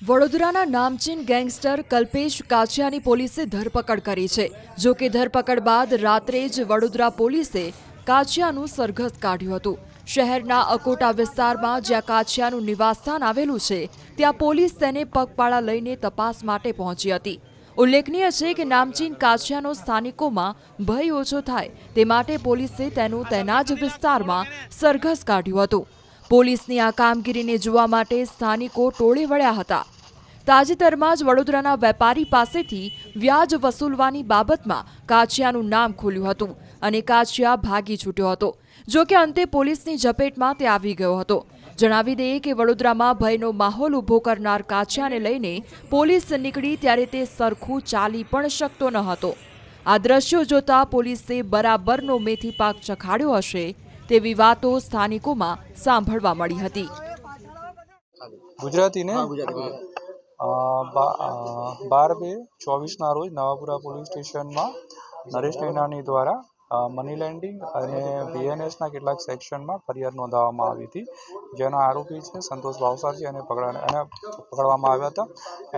વડોદરાના નામચીન ગેંગસ્ટર કલ્પેશ કાછિયાની પોલીસે ધરપકડ કરી છે। જો કે ધરપકડ બાદ રાત્રે જ વડોદરા પોલીસે કાછિયાનું સરઘસ કાઢ્યું હતું। શહેરના અકોટા વિસ્તારમાં જ્યાં કાછિયાનું નિવાસસ્થાન આવેલું છે ત્યાં પોલીસ તેને પગપાળા લઈને તપાસ માટે પહોંચી હતી। ઉલ્લેખનીય છે કે નામચીન કાછિયાનો સ્થાનિકોમાં ભય ઓછો થાય તે માટે પોલીસે તેનું તેના જ વિસ્તારમાં સરઘસ કાઢ્યું હતું। પોલીસની આ કામગીરીને જોવા માટે સ્થાનિકો ટોળે વળ્યા હતા। તાજેતરમાં જ વડોદરાના વેપારી પાસેથી વ્યાજ વસૂલવાની બાબતમાં કાછિયાનું નામ ખુલ્યું હતું અને કાછિયા ભાગી છૂટ્યો હતો। જો કે અંતે પોલીસની ઝપેટમાં તે આવી ગયો હતો। જણાવી દઈએ કે વડોદરામાં ભયનો માહોલ ઊભો કરનાર કાછિયાને લઈને પોલીસ નીકળી ત્યારે તે સરખું ચાલી પણ શકતો ન હતો। આ દ્રશ્યો જોતા પોલીસે બરાબરનો મેથી પાક ચખાડ્યો હશે તેવી વાતો સ્થાનિકોમાં સાંભળવા મળી હતી। ગુજરાતી ને 12/2/24 રોજ નવાપુરા પોલીસ સ્ટેશનમાં નરેશ નૈનાની દ્વારા મની લેન્ડિંગ અને બીએનએસના કેટલાક સેક્શનમાં ફરિયાદ નોંધાવવામાં આવી હતી, જેનો આરોપી છે સંતોષ ભાવસારજી અને પકડવામાં આવ્યા હતા।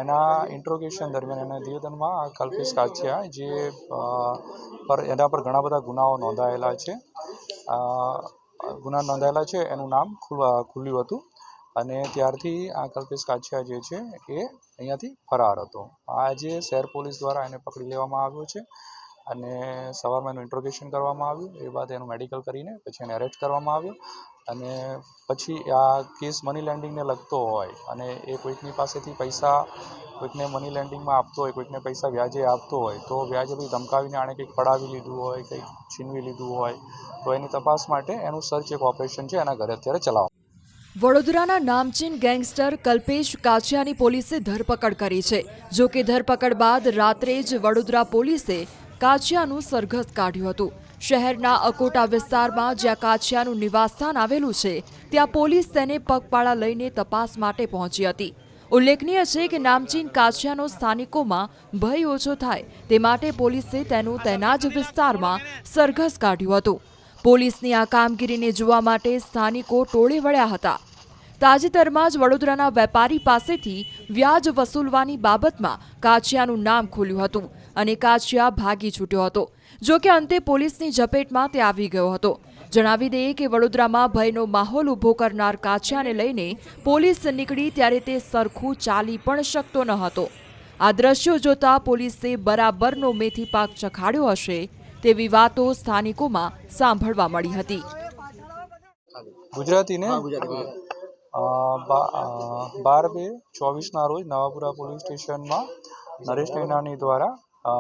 એના ઇન્ટ્રોગેશન દરમિયાન એના નિવેદનમાં કલ્પેશ કાછિયા જે એના પર ઘણા બધા ગુનાઓ નોંધાયેલા છે એનું નામ ખુલ્યું હતું અને ત્યારથી આ કલ્પેશ કાછિયા જે છે એ અહીંયાથી ફરાર હતો। આજે શહેર પોલીસ દ્વારા એને પકડી લેવામાં આવ્યો છે અને સવારમાં એનું ઇન્ટ્રોગેશન કરવામાં આવ્યું। એ બાદ એનું મેડિકલ કરીને પછી એને એરેસ્ટ કરવામાં આવ્યો અને પછી આ કેસ મની લેન્ડિંગને લગતો હોય અને એ કોઈકની પાસેથી પૈસા કોઈકને મની લેન્ડિંગમાં આપતો હોય, કોઈકને પૈસા વ્યાજે આપતો હોય તો વ્યાજે બી ધમકાવીને આણે કંઈક પડાવી લીધું હોય, કંઈક છીનવી લીધું હોય તો એની તપાસ માટે એનું સર્ચ એક ઓપરેશન છે એના ઘરે અત્યારે ચલાવવામાં। વડોદરાના નામચીન ગેંગસ્ટર કલ્પેશ કાછિયાની પોલીસે ધરપકડ કરી છે। જો કે ધરપકડ બાદ રાત્રે જ વડોદરા પોલીસે કાછિયાનું સરઘસ કાઢ્યું હતું। શહેરના અકોટા વિસ્તારમાં જ્યાં કાછિયાનું નિવાસસ્થાન આવેલું છે ત્યાં પોલીસ તેને પગપાળા લઈને તપાસ માટે પહોંચી હતી। ઉલ્લેખનીય છે કે નામચીન કાછિયાનો સ્થાનિકોમાં ભય ઓછો થાય તે માટે પોલીસે તેનું તેના જ વિસ્તારમાં સરઘસ કાઢ્યું હતું। પોલીસની આ કામગીરીને જોવા માટે સ્થાનિકો ટોળે વળ્યા હતા। તાજેતરમાં જ વડોદરાના વેપારી પાસેથી વ્યાજ વસૂલવાની બાબતમાં કાછિયાનું નામ ખુલ્યું હતું અને કાછિયા ભાગી છૂટ્યો હતો। જો કે અંતે પોલીસની ઝપેટમાં તે આવી ગયો હતો। જણાવી દઈએ કે વડોદરામાં ભયનો માહોલ ઊભો કરનાર કાછિયાને લઈને પોલીસ નીકળી ત્યારે તે સરખું ચાલી પણ શકતો ન હતો। આ દ્રશ્યો જોતા પોલીસે બરાબરનો મેથી પાક ચખાડ્યો હશે તેવી વાતો સ્થાનિકોમાં સાંભળવા મળી હતી। ગુજરાતી ને 12/2/24 રોજ નવાપુરા પોલીસ સ્ટેશનમાં નરેશ નૈનાની દ્વારા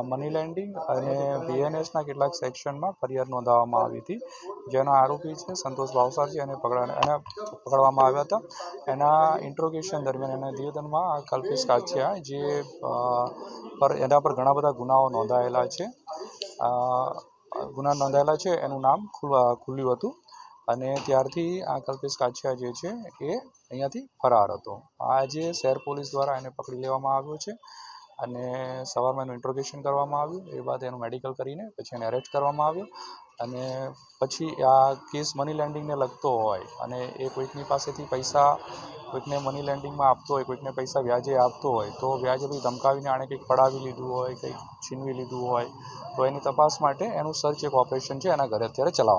મની લેન્ડિંગ અને બીએનએસના કેટલાક સેક્શનમાં ફરિયાદ નોંધાવવામાં આવી હતી, જેનો આરોપી છે સંતોષ ભાવસારજી અને પકડવામાં આવ્યા હતા। એના ઇન્ટ્રોગેશન દરમિયાન એના નિવેદનમાં કલ્પેશ કાછિયા જે એના પર ઘણા બધા ગુનાઓ નોંધાયેલા છે એનું નામ ખુલ્યું હતું અને ત્યારથી આ કલ્પેશ કાછિયા જે છે એ અહીંયાથી ફરાર હતો। આજે શહેર પોલીસ દ્વારા એને પકડી લેવામાં આવ્યો છે અને સવારમાં એનું ઇન્ટ્રોગેશન કરવામાં આવ્યું। એ બાદ એનું મેડિકલ કરીને પછી એને એરેસ્ટ કરવામાં આવ્યો અને પછી આ કેસ મની લેન્ડિંગને લગતો હોય અને એ કોઈકની પાસેથી પૈસા કોઈકને મની લેન્ડિંગમાં આપતો હોય, કોઈકને પૈસા વ્યાજે આપતો હોય તો વ્યાજે બી ધમકાવીને આણે કંઈક પડાવી લીધું હોય, કંઈક છીનવી લીધું હોય તો એની તપાસ માટે એનું સર્ચ એક ઓપરેશન છે એના ઘરે અત્યારે ચલાવવામાં।